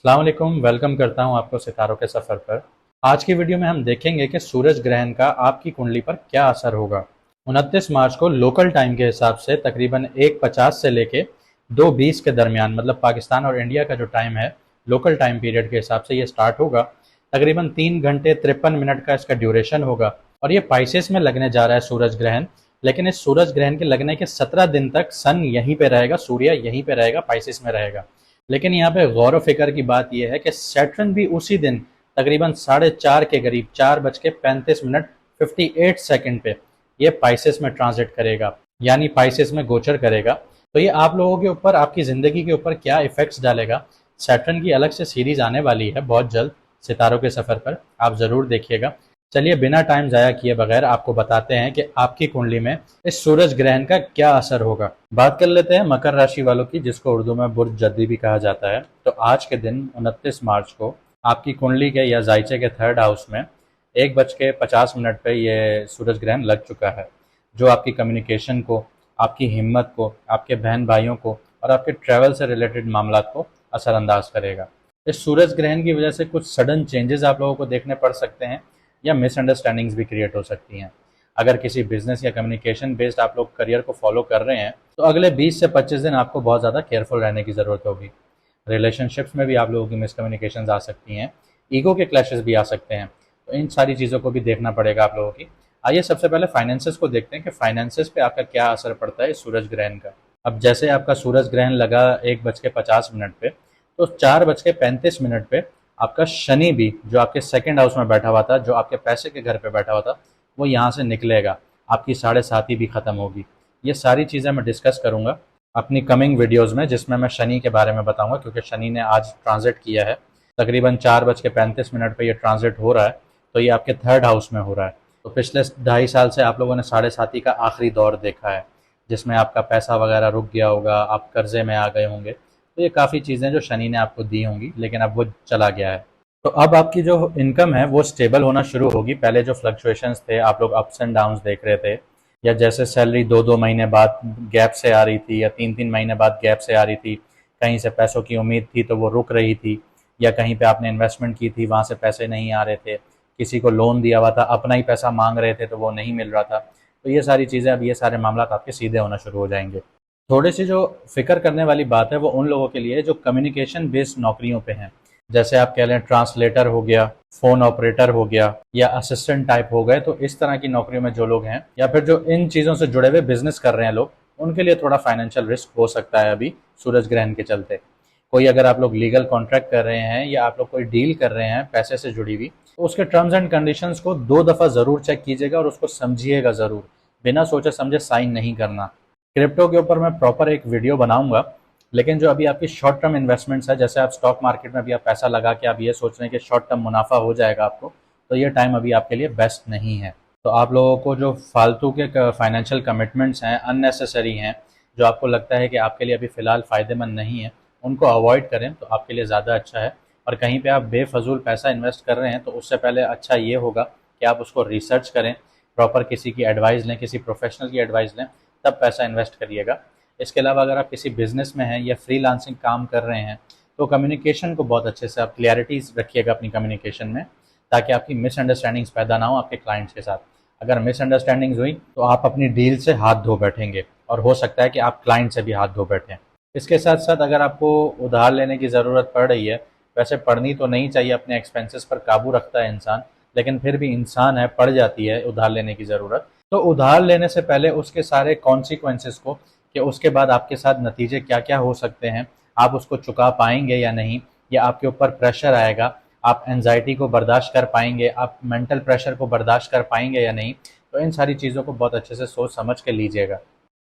अस्सलाम वालेकुम, वेलकम करता हूं आपको सितारों के सफ़र पर। आज की वीडियो में हम देखेंगे कि सूरज ग्रहण का आपकी कुंडली पर क्या असर होगा। 29 मार्च को लोकल टाइम के हिसाब से तकरीबन 1:50 से लेके 2:20 के दरमियान, मतलब पाकिस्तान और इंडिया का जो टाइम है लोकल टाइम पीरियड के हिसाब से ये स्टार्ट होगा। तकरीबन 3 घंटे 53 मिनट का इसका ड्यूरेशन होगा और ये पाइसेस में लगने जा रहा है सूरज ग्रहण। लेकिन इस सूरज ग्रहण के लगने के 17 दिन तक सन यहीं पे रहेगा, सूर्य यहीं पे रहेगा, पाइसेस में रहेगा। लेकिन यहाँ पे गौर व फिक्र की बात यह है कि सैटर्न भी उसी दिन तकरीबन 4:30 के करीब 4:35 मिनट 58 सेकंड पे ये पाइसेस में ट्रांजिट करेगा, यानी पाइसेस में गोचर करेगा। तो ये आप लोगों के ऊपर, आपकी ज़िंदगी के ऊपर क्या इफ़ेक्ट्स डालेगा। सैटर्न की अलग से सीरीज़ आने वाली है बहुत जल्द सितारों के सफ़र पर, आप ज़रूर देखिएगा। चलिए बिना टाइम ज़ाया किए बगैर आपको बताते हैं कि आपकी कुंडली में इस सूरज ग्रहण का क्या असर होगा। बात कर लेते हैं मकर राशि वालों की, जिसको उर्दू में बुर्ज जद्दी भी कहा जाता है। तो आज के दिन 29 मार्च को आपकी कुंडली के या जायचे के थर्ड हाउस में 1:50 पे ये सूरज ग्रहण लग चुका है, जो आपकी कम्युनिकेशन को, आपकी हिम्मत को, आपके बहन भाइयों को और आपके ट्रैवल से रिलेटेड मामला को असरअंदाज करेगा। इस सूरज ग्रहण की वजह से कुछ सडन चेंजेस आप लोगों को देखने पड़ सकते हैं या मिसअंडरस्टैंडिंग्स भी क्रिएट हो सकती हैं। अगर किसी बिजनेस या कम्युनिकेशन बेस्ड आप लोग करियर को फॉलो कर रहे हैं तो अगले 20 से 25 दिन आपको बहुत ज़्यादा केयरफुल रहने की ज़रूरत होगी। रिलेशनशिप्स में भी आप लोगों की मिसकम्युनिकेशंस आ सकती हैं, ईगो के क्लैशेस भी आ सकते हैं। तो इन सारी चीज़ों को भी देखना पड़ेगा आप लोगों की। आइए सबसे पहले फाइनेंसेस को देखते हैं कि फाइनेंसेस पे आपका क्या असर पड़ता है इस सूरज ग्रहण का। अब जैसे आपका सूरज ग्रहण लगा 1:50 पे, तो 4:35 पे आपका शनि भी, जो आपके सेकंड हाउस में बैठा हुआ था, जो आपके पैसे के घर पे बैठा हुआ था, वो यहाँ से निकलेगा। आपकी 7:30 भी ख़त्म होगी। ये सारी चीज़ें मैं डिस्कस करूँगा अपनी कमिंग वीडियोज़ में, जिसमें मैं शनि के बारे में बताऊँगा, क्योंकि शनि ने आज ट्रांजिट किया है। तकरीबन 4:35 पे ये ट्रांजिट हो रहा है, तो ये आपके थर्ड हाउस में हो रहा है। तो पिछले 2.5 साल से आप लोगों ने 7:30 का आखिरी दौर देखा है, जिसमें आपका पैसा वगैरह रुक गया होगा, आप कर्जे में आ गए होंगे। तो ये काफ़ी चीज़ें जो शनि ने आपको दी होंगी, लेकिन अब वो चला गया है। तो अब आपकी जो इनकम है वो स्टेबल होना शुरू होगी। पहले जो फ्लक्चुएशंस थे, आप लोग अप्स एंड डाउन्स देख रहे थे, या जैसे सैलरी 2-2 महीने बाद गैप से आ रही थी या 3-3 महीने बाद गैप से आ रही थी, कहीं से पैसों की उम्मीद थी तो वो रुक रही थी, या कहीं पे आपने इन्वेस्टमेंट की थी वहाँ से पैसे नहीं आ रहे थे, किसी को लोन दिया हुआ था अपना ही पैसा मांग रहे थे तो वो नहीं मिल रहा था। तो ये सारी चीज़ें, अब ये सारे मामला आपके सीधे होना शुरू हो जाएंगे। थोड़ी सी जो फिक्र करने वाली बात है वो उन लोगों के लिए जो कम्युनिकेशन बेस्ड नौकरियों पे हैं। जैसे आप कह लें ट्रांसलेटर हो गया, फ़ोन ऑपरेटर हो गया, या असिस्टेंट टाइप हो गए। तो इस तरह की नौकरियों में जो लोग हैं, या फिर जो इन चीज़ों से जुड़े हुए बिजनेस कर रहे हैं लोग, उनके लिए थोड़ा फाइनेंशियल रिस्क हो सकता है अभी सूरज ग्रहण के चलते। कोई अगर आप लोग लीगल कॉन्ट्रैक्ट कर रहे हैं या आप लोग कोई डील कर रहे हैं पैसे से जुड़ी हुई, तो उसके टर्म्स एंड कंडीशंस को 2 दफ़ा ज़रूर चेक कीजिएगा और उसको समझिएगा ज़रूर। बिना सोचे समझे साइन नहीं करना। क्रिप्टो के ऊपर मैं प्रॉपर एक वीडियो बनाऊंगा, लेकिन जो अभी आपकी शॉर्ट टर्म इन्वेस्टमेंट्स है, जैसे आप स्टॉक मार्केट में भी आप पैसा लगा के आप ये सोच रहे हैं कि शॉर्ट टर्म मुनाफा हो जाएगा आपको, तो ये टाइम अभी आपके लिए बेस्ट नहीं है। तो आप लोगों को जो फालतू के फाइनेंशियल कमिटमेंट्स हैं, अननेसेसरी हैं, जो आपको लगता है कि आपके लिए अभी फ़िलहाल फ़ायदेमंद नहीं है, उनको अवॉइड करें तो आपके लिए ज़्यादा अच्छा है। और कहीं पे आप बेफजूल पैसा इन्वेस्ट कर रहे हैं तो उससे पहले अच्छा ये होगा कि आप उसको रिसर्च करें, प्रॉपर किसी की एडवाइस लें, किसी प्रोफेशनल की एडवाइस लें, तब पैसा इन्वेस्ट करिएगा। इसके अलावा अगर आप किसी बिजनेस में हैं या फ्रीलांसिंग काम कर रहे हैं, तो कम्युनिकेशन को बहुत अच्छे से आप क्लियरिटीज रखिएगा अपनी कम्युनिकेशन में, ताकि आपकी मिसअंडरस्टैंडिंग्स पैदा ना हो आपके क्लाइंट्स के साथ। अगर मिसअंडरस्टैंडिंग्स हुई तो आप अपनी डील से हाथ धो बैठेंगे, और हो सकता है कि आप क्लाइंट से भी हाथ धो बैठें। इसके साथ साथ अगर आपको उधार लेने की ज़रूरत पड़ रही है, वैसे पड़नी तो नहीं चाहिए, अपने एक्सपेंसेस पर काबू रखता है इंसान, लेकिन फिर भी इंसान है, पड़ जाती है उधार लेने की ज़रूरत। तो उधार लेने से पहले उसके सारे कॉन्सिक्वेंसेस को, कि उसके बाद आपके साथ नतीजे क्या क्या हो सकते हैं, आप उसको चुका पाएंगे या नहीं, या आपके ऊपर प्रेशर आएगा, आप एनजाइटी को बर्दाश्त कर पाएंगे, आप मेंटल प्रेशर को बर्दाश्त कर पाएंगे या नहीं। तो इन सारी चीज़ों को बहुत अच्छे से सोच समझ के लीजिएगा।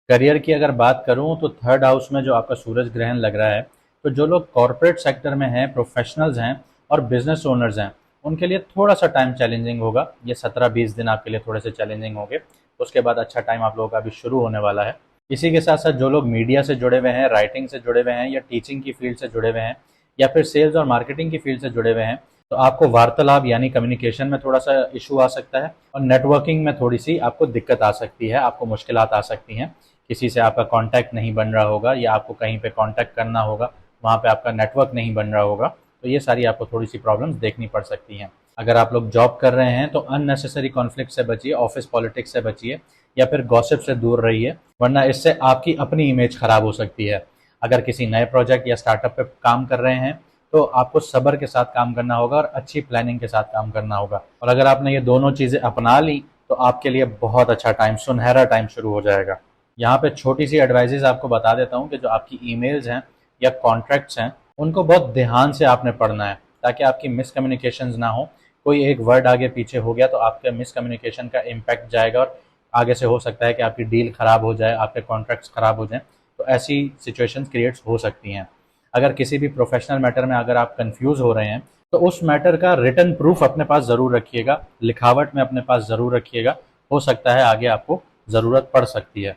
करियर की अगर बात करूं तो थर्ड हाउस में जो आपका सूरज ग्रहण लग रहा है, तो जो लोग कॉरपोरेट सेक्टर में हैं, प्रोफेशनल्स हैं और बिजनेस ओनर्स हैं, उनके लिए थोड़ा सा टाइम चैलेंजिंग होगा। ये 17-20 दिन आपके लिए थोड़े से चैलेंजिंग होंगे। उसके बाद अच्छा टाइम आप लोगों का अभी शुरू होने वाला है। इसी के साथ साथ जो लोग मीडिया से जुड़े हुए हैं, राइटिंग से जुड़े हुए हैं, या टीचिंग की फील्ड से जुड़े हुए हैं, या फिर सेल्स और मार्केटिंग की फील्ड से जुड़े हुए हैं, तो आपको वार्तालाप यानी कम्युनिकेशन में थोड़ा सा इशू आ सकता है, और नेटवर्किंग में थोड़ी सी आपको दिक्कत आ सकती है, आपको मुश्किलात आ सकती हैं। किसी से आपका कांटेक्ट नहीं बन रहा होगा, या आपको कहीं पे कांटेक्ट करना होगा, वहाँ पे आपका नेटवर्क नहीं बन रहा होगा, तो ये सारी आपको थोड़ी सी प्रॉब्लम्स देखनी पड़ सकती हैं। अगर आप लोग जॉब कर रहे हैं तो अननेसेसरी कॉन्फ्लिक्ट से बचिए, ऑफिस पॉलिटिक्स से बचिए, या फिर गॉसिप से दूर रहिए, वरना इससे आपकी अपनी इमेज खराब हो सकती है। अगर किसी नए प्रोजेक्ट या स्टार्टअप पे काम कर रहे हैं तो आपको सब्र के साथ काम करना होगा और अच्छी प्लानिंग के साथ काम करना होगा। और अगर आपने ये दोनों चीज़ें अपना ली तो आपके लिए बहुत अच्छा टाइम, सुनहरा टाइम शुरू हो जाएगा। यहाँ पे छोटी सी एडवाइजेज आपको बता देता हूँ कि जो आपकी ईमेल्स हैं या कॉन्ट्रैक्ट्स हैं उनको बहुत ध्यान से आपने पढ़ना है, ताकि आपकी मिसकम्युनिकेशंस ना हो। कोई एक वर्ड आगे पीछे हो गया तो आपके मिसकम्युनिकेशन का इम्पैक्ट जाएगा और आगे से हो सकता है कि आपकी डील खराब हो जाए, आपके कॉन्ट्रैक्ट्स खराब हो जाएं। तो ऐसी सिचुएशंस क्रिएट्स हो सकती हैं। अगर किसी भी प्रोफेशनल मैटर में अगर आप कंफ्यूज हो रहे हैं तो उस मैटर का रिटन प्रूफ अपने पास ज़रूर रखिएगा, लिखावट में अपने पास ज़रूर रखिएगा। हो सकता है आगे आपको ज़रूरत पड़ सकती है।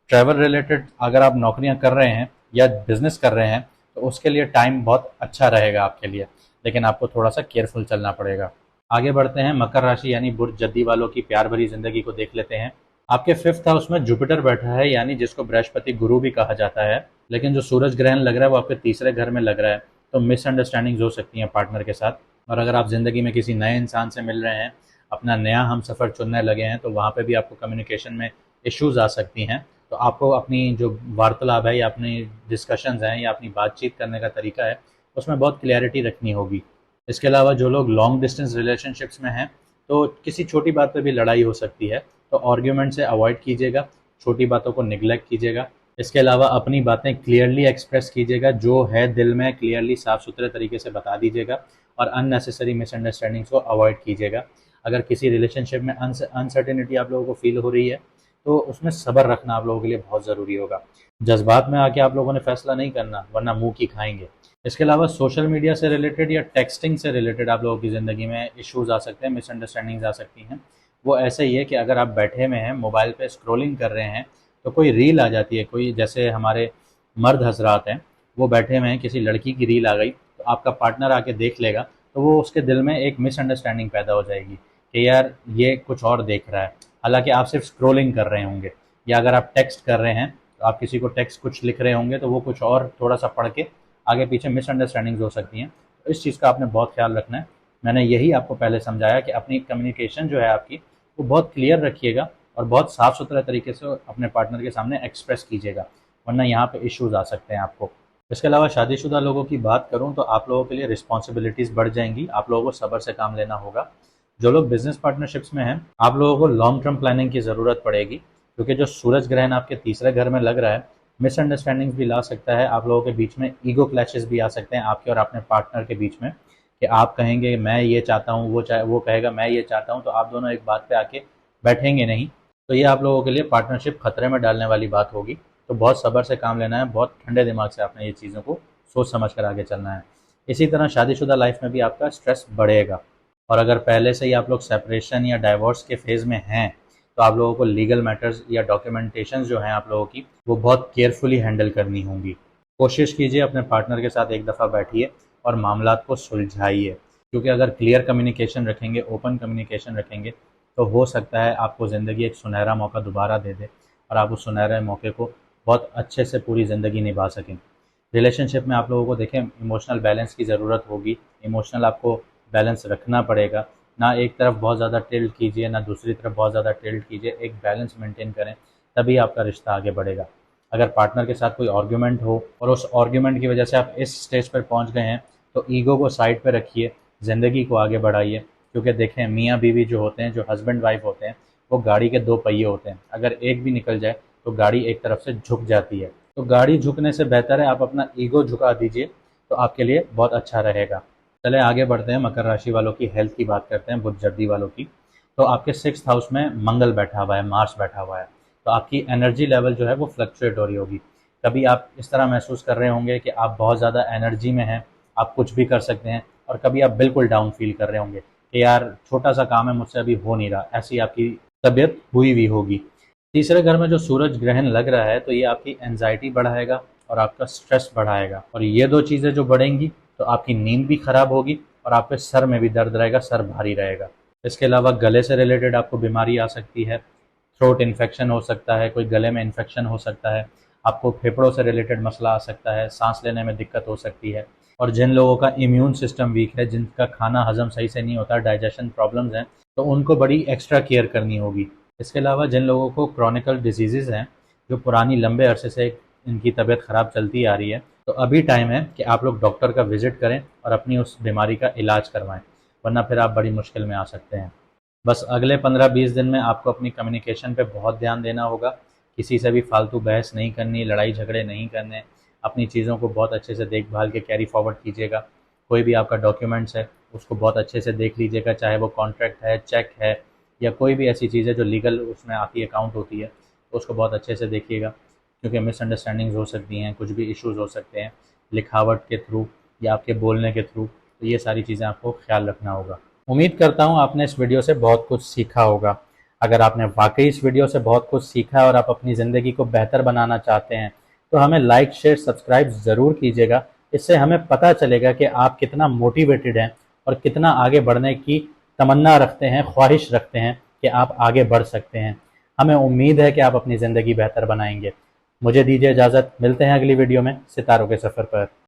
ट्रैवल रिलेटेड अगर आप नौकरियां कर रहे हैं या बिजनेस कर रहे हैं तो उसके लिए टाइम बहुत अच्छा रहेगा आपके लिए, लेकिन आपको थोड़ा सा केयरफुल चलना पड़ेगा। आगे बढ़ते हैं, मकर राशि यानी बुर्ज जद्दी वालों की प्यार भरी जिंदगी को देख लेते हैं। आपके 5th हाउस में जुपिटर बैठा है, यानी जिसको बृहस्पति गुरु भी कहा जाता है, लेकिन जो सूरज ग्रहण लग रहा है वो आपके तीसरे घर में लग रहा है। तो मिसअंडरस्टैंडिंग्स हो सकती हैं पार्टनर के साथ। और अगर आप जिंदगी में किसी नए इंसान से मिल रहे हैं, अपना नया हम सफ़र चुनने लगे हैं, तो वहाँ पे भी आपको कम्युनिकेशन में इश्यूज आ सकती हैं। तो आपको अपनी जो वार्तालाप है या अपनी डिस्कशंस हैं या अपनी बातचीत करने का तरीका है उसमें बहुत क्लियरिटी रखनी होगी। इसके अलावा जो लोग लॉन्ग डिस्टेंस रिलेशनशिप्स में हैं तो किसी छोटी बात पे भी लड़ाई हो सकती है, तो आर्ग्यूमेंट से अवॉइड कीजिएगा, छोटी बातों को निगलेक्ट कीजिएगा। इसके अलावा अपनी बातें क्लियरली एक्सप्रेस कीजिएगा, जो है दिल में क्लियरली साफ सुथरे तरीके से बता दीजिएगा और अननेसेसरी मिसअंडरस्टैंडिंग्स को अवॉइड कीजिएगा। अगर किसी रिलेशनशिप में अनसर्टेनिटी आप लोगों को फील हो रही है तो उसमें सब्र रखना आप लोगों के लिए बहुत ज़रूरी होगा। जज्बात में आके आप लोगों ने फैसला नहीं करना, वरना मुंह की खाएंगे। इसके अलावा सोशल मीडिया से रिलेटेड या टेक्सटिंग से रिलेटेड आप लोगों की ज़िंदगी में इश्यूज आ सकते हैं, मिसअंडरस्टैंडिंग्स आ सकती हैं। वो ऐसे ही है कि अगर आप बैठे हुए हैं, मोबाइल पे स्क्रॉलिंग कर रहे हैं, तो कोई रील आ जाती है, कोई जैसे हमारे मर्द हजरात हैं वो बैठे हुए हैं, किसी लड़की की रील आ गई तो आपका पार्टनर आके देख लेगा, तो वो उसके दिल में एक मिसअंडरस्टैंडिंग पैदा हो जाएगी कि यार ये कुछ और देख रहा है, हालांकि आप सिर्फ स्क्रॉलिंग कर रहे होंगे। या अगर आप टेक्स्ट कर रहे हैं तो आप किसी को टेक्स्ट कुछ लिख रहे होंगे तो वो कुछ और थोड़ा सा पढ़ के आगे पीछे मिसअंडरस्टैंडिंग्स हो सकती हैं। तो इस चीज़ का आपने बहुत ख्याल रखना है। मैंने यही आपको पहले समझाया कि अपनी कम्युनिकेशन जो है आपकी वो बहुत क्लियर रखिएगा और बहुत साफ़ सुथरे तरीके से अपने पार्टनर के सामने एक्सप्रेस कीजिएगा, वरना यहाँ पे इश्यूज आ सकते हैं आपको। इसके अलावा शादीशुदा लोगों की बात करूँ तो आप लोगों के लिए रिस्पॉन्सिबिलिटीज़ बढ़ जाएंगी, आप लोगों को सब्र से काम लेना होगा। जो लोग बिजनेस पार्टनरशिप्स में हैं आप लोगों को लॉन्ग टर्म प्लानिंग की ज़रूरत पड़ेगी, क्योंकि जो सूरज ग्रहण आपके तीसरे घर में लग रहा है मिसअंडरस्टैंडिंग्स भी ला सकता है। आप लोगों के बीच में ईगो क्लैशेस भी आ सकते हैं आपके और अपने पार्टनर के बीच में, कि आप कहेंगे मैं ये चाहता हूँ, वो कहेगा मैं ये चाहता हूँ, तो आप दोनों एक बात पे आके बैठेंगे नहीं। तो ये आप लोगों के लिए पार्टनरशिप खतरे में डालने वाली बात होगी। तो बहुत सब्र से काम लेना है, बहुत ठंडे दिमाग से आपने ये चीज़ों को सोच समझ कर आगे चलना है। इसी तरह शादीशुदा लाइफ में भी आपका स्ट्रेस बढ़ेगा। और अगर पहले से ही आप लोग सेपरेशन या डाइवोर्स के फेज़ में हैं तो आप लोगों को लीगल मैटर्स या डॉक्यूमेंटेशन जो हैं आप लोगों की वो बहुत केयरफुली हैंडल करनी होंगी। कोशिश कीजिए अपने पार्टनर के साथ एक दफ़ा बैठिए और मामलात को सुलझाइए, क्योंकि अगर क्लियर कम्युनिकेशन रखेंगे, ओपन कम्युनिकेशन रखेंगे, तो हो सकता है आपको ज़िंदगी एक सुनहरा मौका दोबारा दे दे और आप उस सुनहरे मौके को बहुत अच्छे से पूरी ज़िंदगी निभा सकें। रिलेशनशिप में आप लोगों को देखें इमोशनल बैलेंस की ज़रूरत होगी, इमोशनल आपको बैलेंस रखना पड़ेगा। ना एक तरफ बहुत ज़्यादा टिल्ट कीजिए, ना दूसरी तरफ बहुत ज़्यादा टिल्ट कीजिए, एक बैलेंस मेंटेन करें, तभी आपका रिश्ता आगे बढ़ेगा। अगर पार्टनर के साथ कोई आर्ग्यूमेंट हो और उस आर्ग्यूमेंट की वजह से आप इस स्टेज पर पहुंच गए हैं तो ईगो को साइड पर रखिए, ज़िंदगी को आगे बढ़ाइए। क्योंकि देखें मियाँ बीवी जो होते हैं, जो हस्बैंड वाइफ होते हैं, वो गाड़ी के 2 पहिए होते हैं। अगर एक भी निकल जाए तो गाड़ी एक तरफ से झुक जाती है। तो गाड़ी झुकने से बेहतर है आप अपना ईगो झुका दीजिए, तो आपके लिए बहुत अच्छा रहेगा। चले आगे बढ़ते हैं, मकर राशि वालों की हेल्थ की बात करते हैं, बुध जर्दी वालों की। तो आपके 6th हाउस में मंगल बैठा हुआ है, मार्स बैठा हुआ है, तो आपकी एनर्जी लेवल जो है वो फ्लक्चुएट हो रही होगी। कभी आप इस तरह महसूस कर रहे होंगे कि आप बहुत ज़्यादा एनर्जी में हैं, आप कुछ भी कर सकते हैं, और कभी आप बिल्कुल डाउन फील कर रहे होंगे कि यार छोटा सा काम है मुझसे अभी हो नहीं रहा, ऐसी आपकी तबीयत हुई होगी। तीसरे घर में जो सूरज ग्रहण लग रहा है तो ये आपकी एंजाइटी बढ़ाएगा और आपका स्ट्रेस बढ़ाएगा, और ये 2 चीज़ें जो बढ़ेंगी तो आपकी नींद भी खराब होगी और आपके सर में भी दर्द रहेगा, सर भारी रहेगा। इसके अलावा गले से रिलेटेड आपको बीमारी आ सकती है, थ्रोट इन्फेक्शन हो सकता है, कोई गले में इन्फेक्शन हो सकता है, आपको फेफड़ों से रिलेटेड मसला आ सकता है, सांस लेने में दिक्कत हो सकती है। और जिन लोगों का इम्यून सिस्टम वीक है, जिनका खाना हजम सही से नहीं होता, डाइजेशन प्रॉब्लम्स हैं, तो उनको बड़ी एक्स्ट्रा केयर करनी होगी। इसके अलावा जिन लोगों को क्रॉनिकल डिजीज़ हैं, जो पुरानी लंबे अरसे से इनकी तबीयत ख़राब चलती आ रही है, तो अभी टाइम है कि आप लोग डॉक्टर का विज़िट करें और अपनी उस बीमारी का इलाज करवाएं, वरना फिर आप बड़ी मुश्किल में आ सकते हैं। बस अगले 15-20 दिन में आपको अपनी कम्युनिकेशन पे बहुत ध्यान देना होगा। किसी से भी फालतू बहस नहीं करनी, लड़ाई झगड़े नहीं करने, अपनी चीज़ों को बहुत अच्छे से देखभाल के कैरी फॉरवर्ड कीजिएगा। कोई भी आपका डॉक्यूमेंट्स है उसको बहुत अच्छे से देख लीजिएगा, चाहे वो कॉन्ट्रैक्ट है, चेक है, या कोई भी ऐसी चीज़ है जो लीगल उसमें आती है, अकाउंट होती है, तो उसको बहुत अच्छे से देखिएगा, क्योंकि मिसअंडरस्टैंडिंग्स हो सकती हैं, कुछ भी इश्यूज़ हो सकते हैं लिखावट के थ्रू या आपके बोलने के थ्रू। तो ये सारी चीज़ें आपको ख्याल रखना होगा। उम्मीद करता हूँ आपने इस वीडियो से बहुत कुछ सीखा होगा। अगर आपने वाकई इस वीडियो से बहुत कुछ सीखा है और आप अपनी ज़िंदगी को बेहतर बनाना चाहते हैं, तो हमें लाइक, शेयर, सब्सक्राइब ज़रूर कीजिएगा। इससे हमें पता चलेगा कि आप कितना मोटिवेटेड हैं और कितना आगे बढ़ने की तमन्ना रखते हैं, ख्वाहिश रखते हैं कि आप आगे बढ़ सकते हैं। हमें उम्मीद है कि आप अपनी ज़िंदगी बेहतर बनाएंगे। मुझे दीजिए इजाज़त, मिलते हैं अगली वीडियो में सितारों के सफ़र पर।